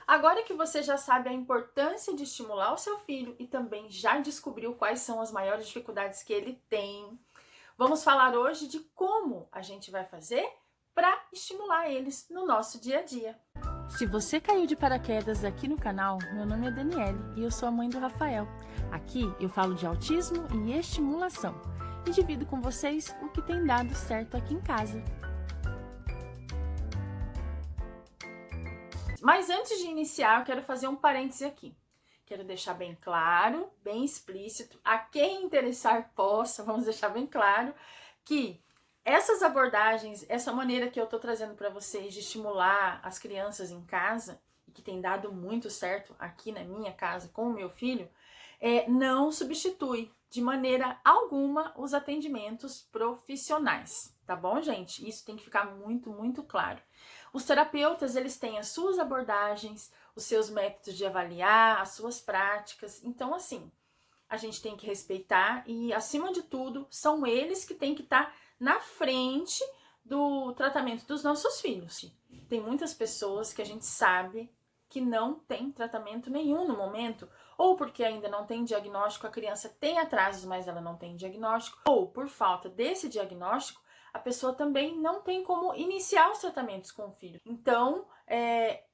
Agora que você já sabe a importância de estimular o seu filho e também já descobriu quais são as maiores dificuldades que ele tem, vamos falar hoje de como a gente vai fazer para estimular eles no nosso dia a dia. Se você caiu de paraquedas aqui no canal, meu nome é Daniele e eu sou a mãe do Rafael. Aqui eu falo de autismo e estimulação e divido com vocês o que tem dado certo aqui em casa. Mas antes de iniciar, eu quero fazer um parêntese aqui. Quero deixar bem claro, bem explícito, a quem interessar possa, vamos deixar bem claro, que essas abordagens, essa maneira que eu tô trazendo para vocês de estimular as crianças em casa, e que tem dado muito certo aqui na minha casa com o meu filho, não substitui de maneira alguma os atendimentos profissionais, tá bom, gente? Isso tem que ficar muito, muito claro. Os terapeutas, eles têm as suas abordagens, os seus métodos de avaliar, as suas práticas. Então, assim, a gente tem que respeitar e, acima de tudo, são eles que têm que estar na frente do tratamento dos nossos filhos. Tem muitas pessoas que a gente sabe que não tem tratamento nenhum no momento, ou porque ainda não tem diagnóstico, a criança tem atrasos, mas ela não tem diagnóstico, ou por falta desse diagnóstico, a pessoa também não tem como iniciar os tratamentos com o filho. Então,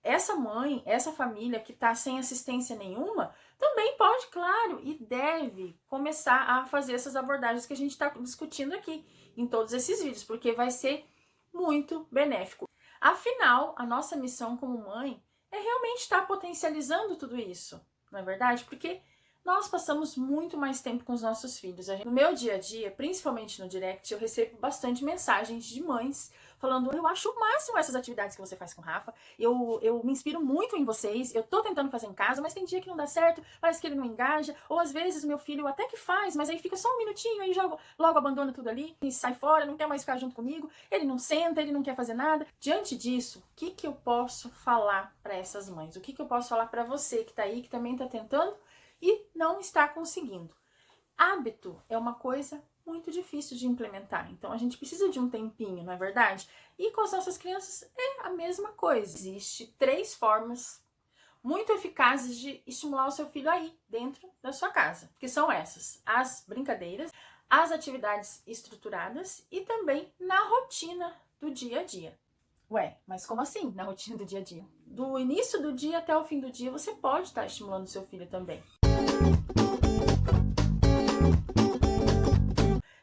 essa mãe, essa família que está sem assistência nenhuma, também pode, claro, e deve começar a fazer essas abordagens que a gente está discutindo aqui em todos esses vídeos, porque vai ser muito benéfico. Afinal, a nossa missão como mãe é realmente estar potencializando tudo isso, não é verdade? Porque nós passamos muito mais tempo com os nossos filhos. No meu dia a dia, principalmente no direct, eu recebo bastante mensagens de mães falando: eu acho o máximo essas atividades que você faz com o Rafa, eu me inspiro muito em vocês, eu tô tentando fazer em casa, mas tem dia que não dá certo, parece que ele não engaja, ou às vezes meu filho até que faz, mas aí fica só um minutinho, aí logo abandona tudo ali, e sai fora, não quer mais ficar junto comigo, ele não senta, ele não quer fazer nada. Diante disso, o que eu posso falar para essas mães? O que eu posso falar para você que tá aí, que também tá tentando e não está conseguindo? Hábito é uma coisa muito difícil de implementar, então a gente precisa de um tempinho, não é verdade? E com as nossas crianças é a mesma coisa. Existem 3 formas muito eficazes de estimular o seu filho aí, dentro da sua casa, que são essas: as brincadeiras, as atividades estruturadas e também na rotina do dia a dia. Ué, mas como assim na rotina do dia a dia? Do início do dia até o fim do dia, você pode estar estimulando o seu filho também.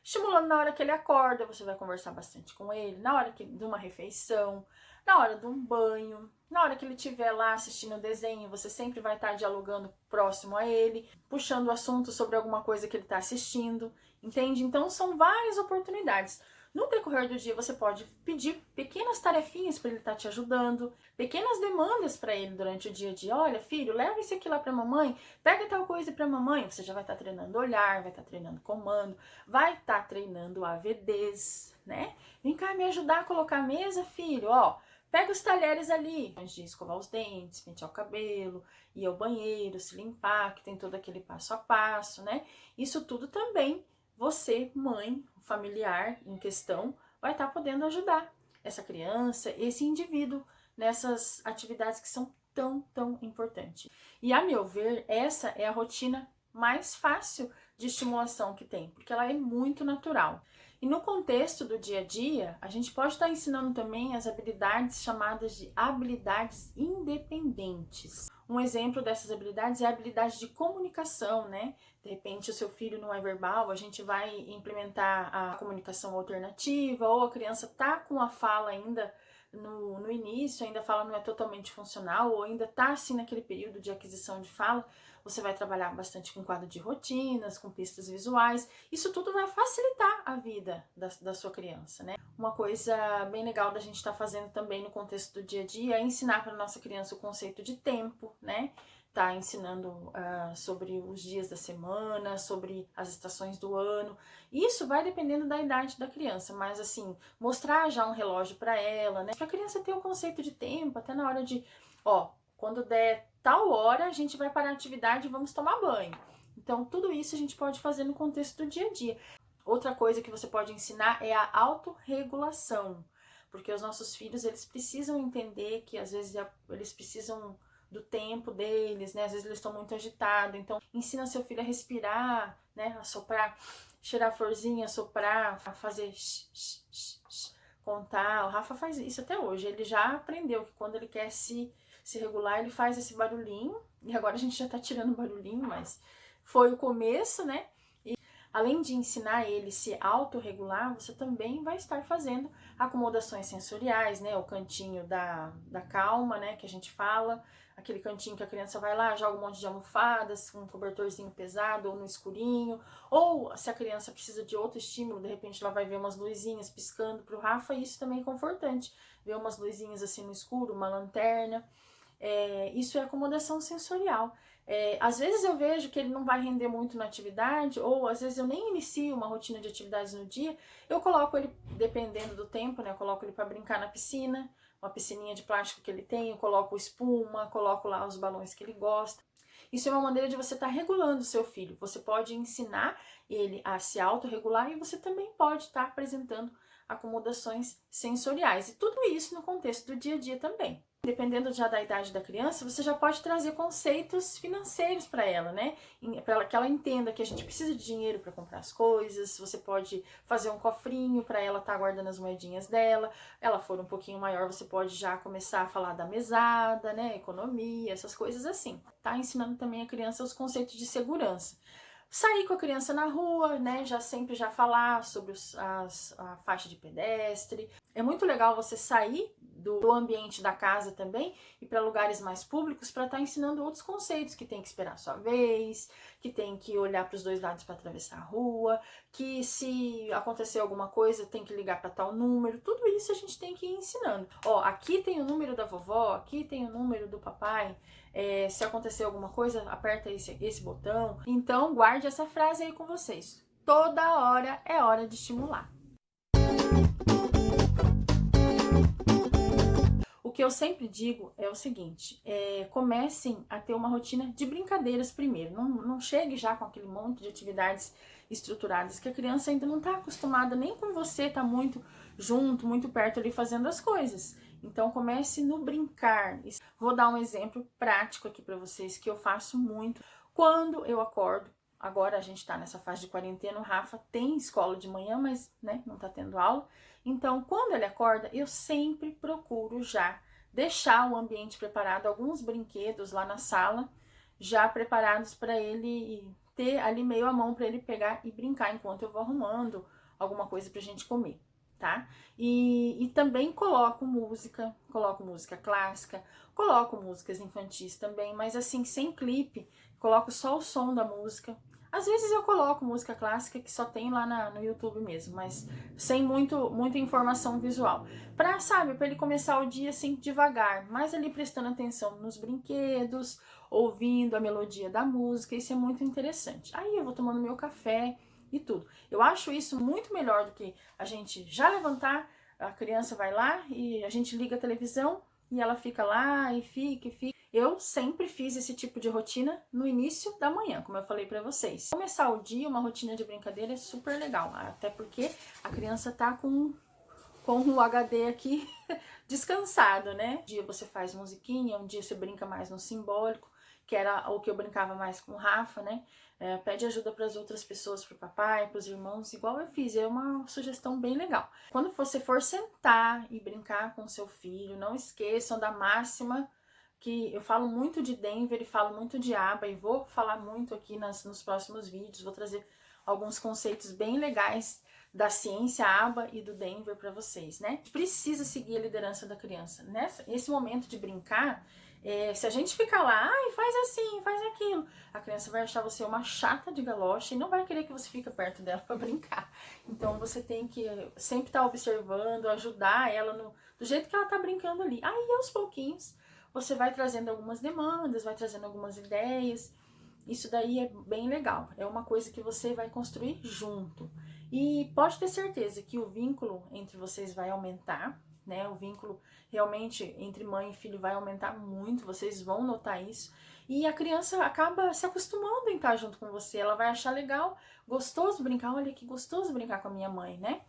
Estimulando na hora que ele acorda, você vai conversar bastante com ele, na hora de uma refeição, na hora de um banho, na hora que ele estiver lá assistindo o desenho, você sempre vai estar dialogando próximo a ele, puxando o assunto sobre alguma coisa que ele está assistindo, entende? Então são várias oportunidades. No decorrer do dia, você pode pedir pequenas tarefinhas para ele estar te ajudando, pequenas demandas para ele durante o dia a dia. Olha, filho, leva isso aqui lá para mamãe, pega tal coisa para mamãe. Você já vai estar treinando olhar, vai estar treinando comando, vai estar treinando AVDs, né? Vem cá me ajudar a colocar a mesa, filho, ó. Pega os talheres ali, antes de escovar os dentes, pentear o cabelo, ir ao banheiro, se limpar, que tem todo aquele passo a passo, né? Isso tudo também você, mãe, familiar em questão, vai estar podendo ajudar essa criança, esse indivíduo nessas atividades que são tão importantes. E a meu ver, essa é a rotina mais fácil de estimulação que tem, porque ela é muito natural. E no contexto do dia a dia, a gente pode estar ensinando também as habilidades chamadas de habilidades independentes. Um exemplo dessas habilidades é a habilidade de comunicação, né? De repente o seu filho não é verbal, a gente vai implementar a comunicação alternativa, ou a criança tá com a fala ainda no início, ainda a fala não é totalmente funcional, ou ainda tá assim naquele período de aquisição de fala. Você vai trabalhar bastante com quadro de rotinas, com pistas visuais. Isso tudo vai facilitar a vida da sua criança, né? Uma coisa bem legal da gente estar fazendo também no contexto do dia a dia é ensinar para nossa criança o conceito de tempo, né? Tá ensinando sobre os dias da semana, sobre as estações do ano. Isso vai dependendo da idade da criança, mas assim, mostrar já um relógio para ela, né? Para a criança ter o conceito de tempo, até na hora de, ó, quando der tal hora, a gente vai parar a atividade e vamos tomar banho. Então, tudo isso a gente pode fazer no contexto do dia a dia. Outra coisa que você pode ensinar é a autorregulação, porque os nossos filhos, eles precisam entender que às vezes eles precisam do tempo deles, né? Às vezes eles estão muito agitados, então ensina seu filho a respirar, né? A soprar, cheirar a florzinha, soprar, a fazer contar. O Rafa faz isso até hoje. Ele já aprendeu que quando ele quer se regular, ele faz esse barulhinho. E agora a gente já tá tirando o barulhinho, mas foi o começo, né? E além de ensinar ele a se autorregular, você também vai estar fazendo acomodações sensoriais, né? O cantinho da calma, né? Que a gente fala. Aquele cantinho que a criança vai lá, joga um monte de almofadas, um cobertorzinho pesado, ou no escurinho. Ou se a criança precisa de outro estímulo, de repente ela vai ver umas luzinhas piscando pro Rafa, e isso também é confortante. Ver umas luzinhas assim no escuro, uma lanterna. Isso é acomodação sensorial. Às vezes eu vejo que ele não vai render muito na atividade, ou às vezes eu nem inicio uma rotina de atividades no dia, eu coloco ele, dependendo do tempo, né? Eu coloco ele para brincar na piscina, uma piscininha de plástico que ele tem, eu coloco espuma, coloco lá os balões que ele gosta. Isso é uma maneira de você estar regulando o seu filho. Você pode ensinar ele a se autorregular e você também pode estar apresentando acomodações sensoriais. E tudo isso no contexto do dia a dia também. Dependendo já da idade da criança, você já pode trazer conceitos financeiros para ela, né? Para que ela entenda que a gente precisa de dinheiro para comprar as coisas. Você pode fazer um cofrinho para ela estar guardando as moedinhas dela. Ela for um pouquinho maior, você pode já começar a falar da mesada, né? Economia, essas coisas assim. Tá ensinando também a criança os conceitos de segurança. Sair com a criança na rua, né? Sempre falar sobre a faixa de pedestre. É muito legal você sair do ambiente da casa também e para lugares mais públicos para estar ensinando outros conceitos, que tem que esperar a sua vez, que tem que olhar para os dois lados para atravessar a rua, que se acontecer alguma coisa tem que ligar para tal número. Tudo isso a gente tem que ir ensinando. Ó, aqui tem o número da vovó, aqui tem o número do papai. Se acontecer alguma coisa, aperta esse botão. Então guarde essa frase aí com vocês. Toda hora é hora de estimular. O que eu sempre digo é o seguinte, comecem a ter uma rotina de brincadeiras primeiro, não chegue já com aquele monte de atividades estruturadas, que a criança ainda não está acostumada nem com você, tá muito junto, muito perto ali fazendo as coisas. Então comece no brincar. Vou dar um exemplo prático aqui para vocês que eu faço muito. Quando eu acordo, agora a gente está nessa fase de quarentena, o Rafa tem escola de manhã, mas né, não está tendo aula. Então, quando ele acorda, eu sempre procuro já deixar o ambiente preparado, alguns brinquedos lá na sala, já preparados para ele ter ali meio à mão para ele pegar e brincar enquanto eu vou arrumando alguma coisa pra gente comer, tá? E também coloco música clássica, coloco músicas infantis também, mas assim, sem clipe, coloco só o som da música. Às vezes eu coloco música clássica que só tem lá no YouTube mesmo, mas sem muita informação visual. Sabe, pra ele começar o dia assim devagar, mas ali prestando atenção nos brinquedos, ouvindo a melodia da música, isso é muito interessante. Aí eu vou tomando meu café e tudo. Eu acho isso muito melhor do que a gente já levantar, a criança vai lá e a gente liga a televisão e ela fica lá e fica. Eu sempre fiz esse tipo de rotina no início da manhã, como eu falei pra vocês. Começar o dia, uma rotina de brincadeira é super legal, até porque a criança tá com o HD aqui descansado, né? Um dia você faz musiquinha, um dia você brinca mais no simbólico, que era o que eu brincava mais com o Rafa, né? Pede ajuda para as outras pessoas, pro papai, pros irmãos, igual eu fiz. É uma sugestão bem legal. Quando você for sentar e brincar com seu filho, não esqueçam da máxima, que eu falo muito de Denver e falo muito de aba, e vou falar muito aqui nos próximos vídeos, vou trazer alguns conceitos bem legais da ciência aba e do Denver para vocês, né? Precisa seguir a liderança da criança. Nesse momento de brincar, se a gente ficar lá, ai, faz assim, faz aquilo, a criança vai achar você uma chata de galocha e não vai querer que você fique perto dela para brincar. Então você tem que sempre estar observando, ajudar ela do jeito que ela tá brincando ali. Aí aos pouquinhos você vai trazendo algumas demandas, vai trazendo algumas ideias. Isso daí é bem legal, é uma coisa que você vai construir junto. E pode ter certeza que o vínculo entre vocês vai aumentar, né? O vínculo realmente entre mãe e filho vai aumentar muito, vocês vão notar isso. E a criança acaba se acostumando em estar junto com você, ela vai achar legal, gostoso brincar, olha que gostoso brincar com a minha mãe, né?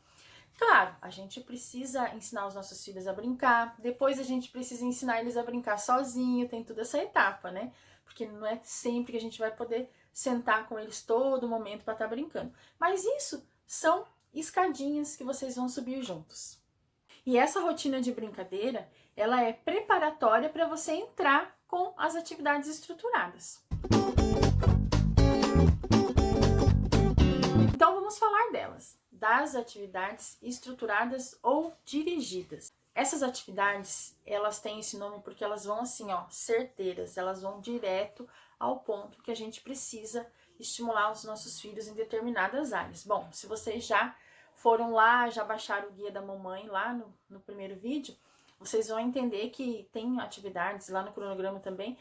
Claro, a gente precisa ensinar os nossos filhos a brincar, depois a gente precisa ensinar eles a brincar sozinho, tem toda essa etapa, né? Porque não é sempre que a gente vai poder sentar com eles todo momento para estar brincando. Mas isso são escadinhas que vocês vão subir juntos. E essa rotina de brincadeira, ela é preparatória para você entrar com as atividades estruturadas. Então vamos falar delas, das atividades estruturadas ou dirigidas. Essas atividades, elas têm esse nome porque elas vão assim, ó, certeiras, elas vão direto ao ponto que a gente precisa estimular os nossos filhos em determinadas áreas. Bom, se vocês já foram lá, já baixaram o guia da mamãe lá no primeiro vídeo, vocês vão entender que tem atividades lá no cronograma também,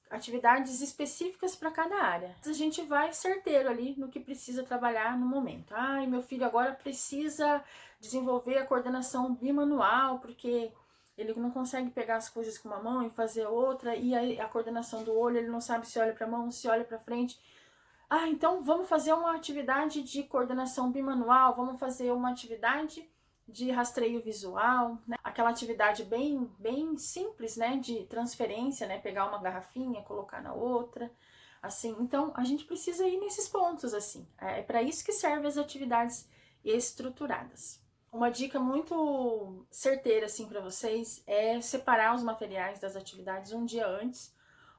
atividades específicas para cada área. A gente vai certeiro ali no que precisa trabalhar no momento. Ai, meu filho agora precisa desenvolver a coordenação bimanual, porque ele não consegue pegar as coisas com uma mão e fazer outra, e a coordenação do olho, ele não sabe se olha para a mão, se olha para frente. Ah, então vamos fazer uma atividade de coordenação bimanual, vamos fazer uma atividade de rastreio visual, né? Aquela atividade bem simples, né, de transferência, né, pegar uma garrafinha, colocar na outra, assim. Então, a gente precisa ir nesses pontos, assim. É para isso que servem as atividades estruturadas. Uma dica muito certeira, assim, para vocês é separar os materiais das atividades um dia antes,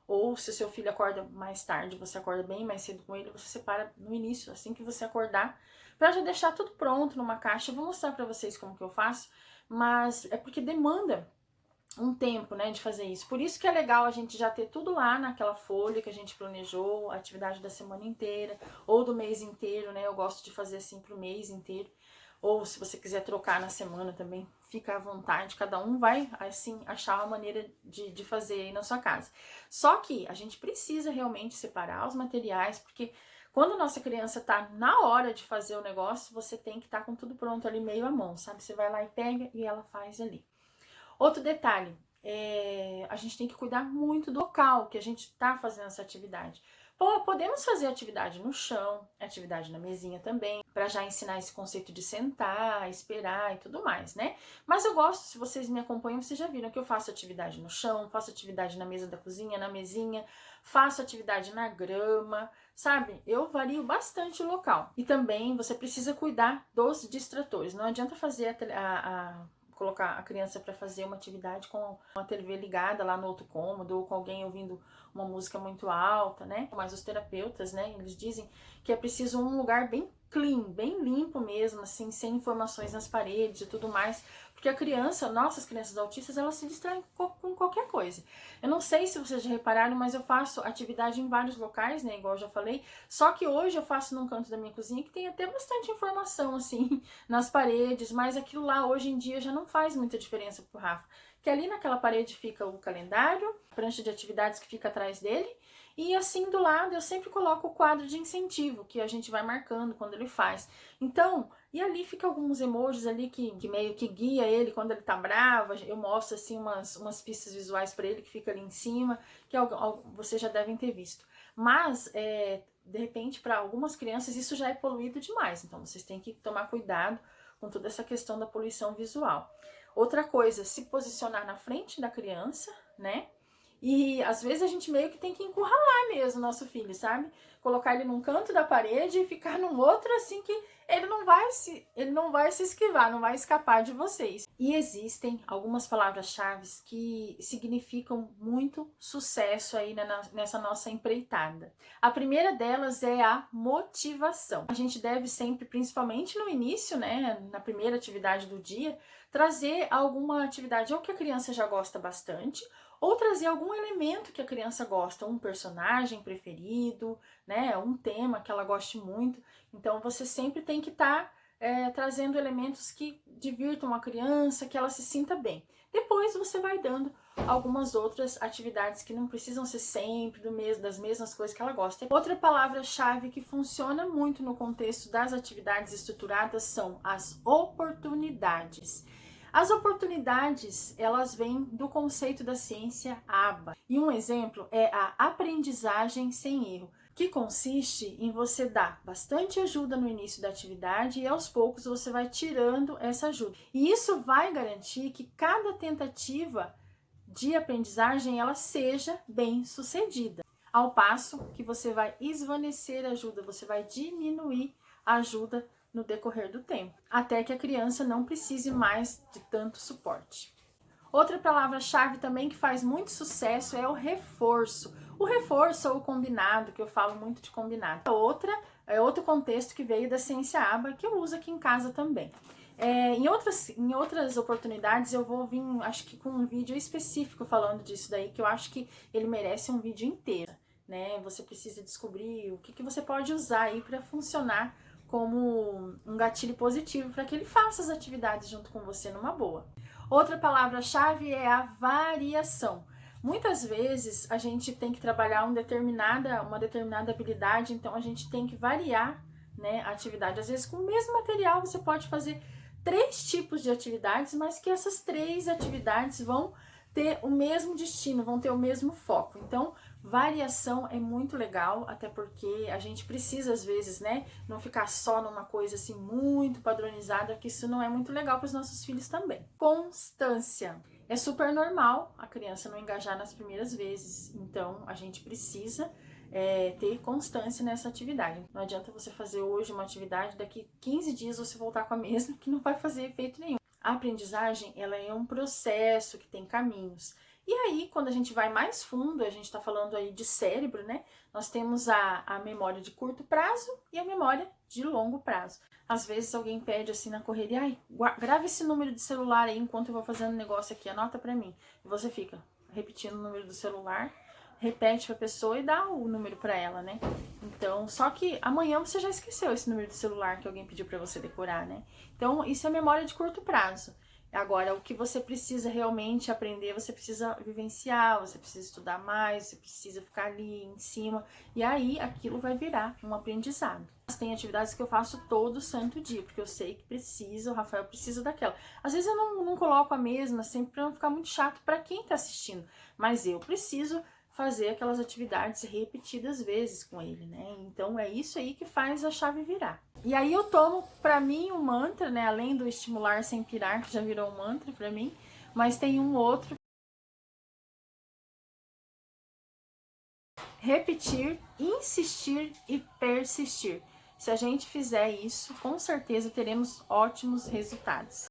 ou se o seu filho acorda mais tarde, você acorda bem mais cedo com ele, você separa no início, assim que você acordar, para já deixar tudo pronto numa caixa. Eu vou mostrar para vocês como que eu faço, mas é porque demanda um tempo, né, de fazer isso. Por isso que é legal a gente já ter tudo lá naquela folha que a gente planejou, a atividade da semana inteira, ou do mês inteiro, né, eu gosto de fazer assim pro mês inteiro. Ou se você quiser trocar na semana também, fica à vontade, cada um vai, assim, achar uma maneira de fazer aí na sua casa. Só que a gente precisa realmente separar os materiais, porque quando a nossa criança tá na hora de fazer o negócio, você tem que estar com tudo pronto ali meio à mão, sabe? Você vai lá e pega e ela faz ali. Outro detalhe, a gente tem que cuidar muito do local que a gente tá fazendo essa atividade. Pô, podemos fazer atividade no chão, atividade na mesinha também, para já ensinar esse conceito de sentar, esperar e tudo mais, né? Mas eu gosto, se vocês me acompanham, vocês já viram que eu faço atividade no chão, faço atividade na mesa da cozinha, na mesinha, faço atividade na grama, sabe? Eu vario bastante o local. E também você precisa cuidar dos distratores. Não adianta fazer colocar a criança para fazer uma atividade com uma TV ligada lá no outro cômodo, ou com alguém ouvindo uma música muito alta, né? Mas os terapeutas, né, eles dizem que é preciso um lugar bem clean, bem limpo mesmo, assim, sem informações nas paredes e tudo mais, porque a criança, nossas crianças autistas, elas se distraem com qualquer coisa. Eu não sei se vocês já repararam, mas eu faço atividade em vários locais, né, igual eu já falei, só que hoje eu faço num canto da minha cozinha que tem até bastante informação, assim, nas paredes, mas aquilo lá hoje em dia já não faz muita diferença pro Rafa, que ali naquela parede fica o calendário, a prancha de atividades que fica atrás dele, e assim do lado eu sempre coloco o quadro de incentivo, que a gente vai marcando quando ele faz. Então, e ali fica alguns emojis ali que meio que guia ele quando ele tá bravo, eu mostro assim umas pistas visuais para ele que fica ali em cima, que vocês já devem ter visto. Mas, de repente, para algumas crianças isso já é poluído demais, então vocês têm que tomar cuidado com toda essa questão da poluição visual. Outra coisa, se posicionar na frente da criança, né? E às vezes a gente meio que tem que encurralar mesmo o nosso filho, sabe? Colocar ele num canto da parede e ficar num outro, assim que ele não vai se esquivar, não vai escapar de vocês. E existem algumas palavras-chave que significam muito sucesso aí nessa nossa empreitada. A primeira delas é a motivação. A gente deve sempre, principalmente no início, né, na primeira atividade do dia, trazer alguma atividade ou que a criança já gosta bastante, ou trazer algum elemento que a criança gosta, um personagem preferido, né, um tema que ela goste muito. Então você sempre tem que estar trazendo elementos que divirtam a criança, que ela se sinta bem. Depois você vai dando algumas outras atividades que não precisam ser sempre das mesmas coisas que ela gosta. Outra palavra-chave que funciona muito no contexto das atividades estruturadas são as oportunidades. As oportunidades, elas vêm do conceito da ciência ABA. E um exemplo é a aprendizagem sem erro. que consiste em você dar bastante ajuda no início da atividade e aos poucos você vai tirando essa ajuda. E isso vai garantir que cada tentativa de aprendizagem ela seja bem sucedida. Ao passo que você vai esvanecer a ajuda, você vai diminuir a ajuda no decorrer do tempo, até que a criança não precise mais de tanto suporte. Outra palavra-chave também que faz muito sucesso é o reforço. O reforço ou o combinado, que eu falo muito de combinado. É outro contexto que veio da ciência ABA, que eu uso aqui em casa também. Em outras oportunidades eu vou vir, acho que com um vídeo específico falando disso daí, que eu acho que ele merece um vídeo inteiro, né? Você precisa descobrir o que você pode usar aí para funcionar como um gatilho positivo para que ele faça as atividades junto com você numa boa. Outra palavra-chave é a variação. Muitas vezes a gente tem que trabalhar uma determinada habilidade, então a gente tem que variar, né, a atividade. Às vezes com o mesmo material você pode fazer 3 tipos de atividades, mas que essas 3 atividades vão ter o mesmo destino, vão ter o mesmo foco. Então, variação é muito legal, até porque a gente precisa às vezes, né, não ficar só numa coisa assim muito padronizada, que isso não é muito legal para os nossos filhos também. Constância. É super normal a criança não engajar nas primeiras vezes, então a gente precisa ter constância nessa atividade. Não adianta você fazer hoje uma atividade, daqui 15 dias você voltar com a mesma, que não vai fazer efeito nenhum. A aprendizagem, ela é um processo que tem caminhos. E aí, quando a gente vai mais fundo, a gente está falando aí de cérebro, né? Nós temos a memória de curto prazo e a memória de longo prazo. Às vezes alguém pede assim na correria, ai, grava esse número de celular aí enquanto eu vou fazendo um negócio aqui, anota pra mim. E você fica repetindo o número do celular, repete pra pessoa e dá o número pra ela, né? Então, só que amanhã você já esqueceu esse número de celular que alguém pediu pra você decorar, né? Então, isso é memória de curto prazo. Agora, o que você precisa realmente aprender, você precisa vivenciar, você precisa estudar mais, você precisa ficar ali em cima, e aí aquilo vai virar um aprendizado. Tem atividades que eu faço todo santo dia, porque eu sei que precisa, o Rafael precisa daquela. Às vezes eu não coloco a mesma, sempre pra não ficar muito chato para quem tá assistindo, mas eu preciso fazer aquelas atividades repetidas vezes com ele, né? Então é isso aí que faz a chave virar. E aí eu tomo pra mim um mantra, né? Além do estimular sem pirar, que já virou um mantra pra mim, mas tem um outro. Repetir, insistir e persistir. Se a gente fizer isso, com certeza teremos ótimos resultados.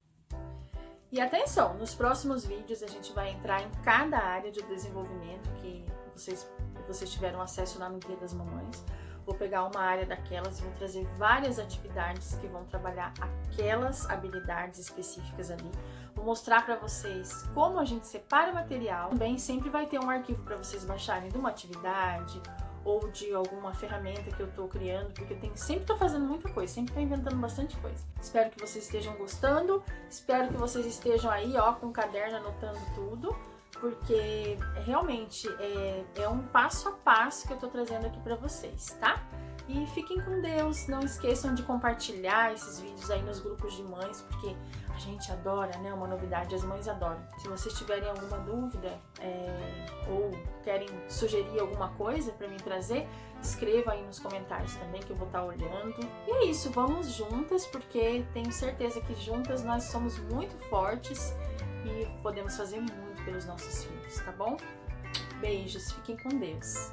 E atenção, nos próximos vídeos a gente vai entrar em cada área de desenvolvimento que vocês tiveram acesso lá no Dia das Mamães. Vou pegar uma área daquelas e vou trazer várias atividades que vão trabalhar aquelas habilidades específicas ali. Vou mostrar para vocês como a gente separa o material. Também sempre vai ter um arquivo para vocês baixarem de uma atividade ou de alguma ferramenta que eu tô criando, porque eu sempre tô fazendo muita coisa, sempre tô inventando bastante coisa. Espero que vocês estejam gostando, espero que vocês estejam aí, ó, com o caderno anotando tudo, porque realmente é um passo a passo que eu tô trazendo aqui pra vocês, tá? E fiquem com Deus, não esqueçam de compartilhar esses vídeos aí nos grupos de mães, porque a gente adora, né? Uma novidade, as mães adoram. Se vocês tiverem alguma dúvida ou querem sugerir alguma coisa para mim trazer, escreva aí nos comentários também que eu vou estar olhando. E é isso, vamos juntas, porque tenho certeza que juntas nós somos muito fortes e podemos fazer muito pelos nossos filhos, tá bom? Beijos, fiquem com Deus.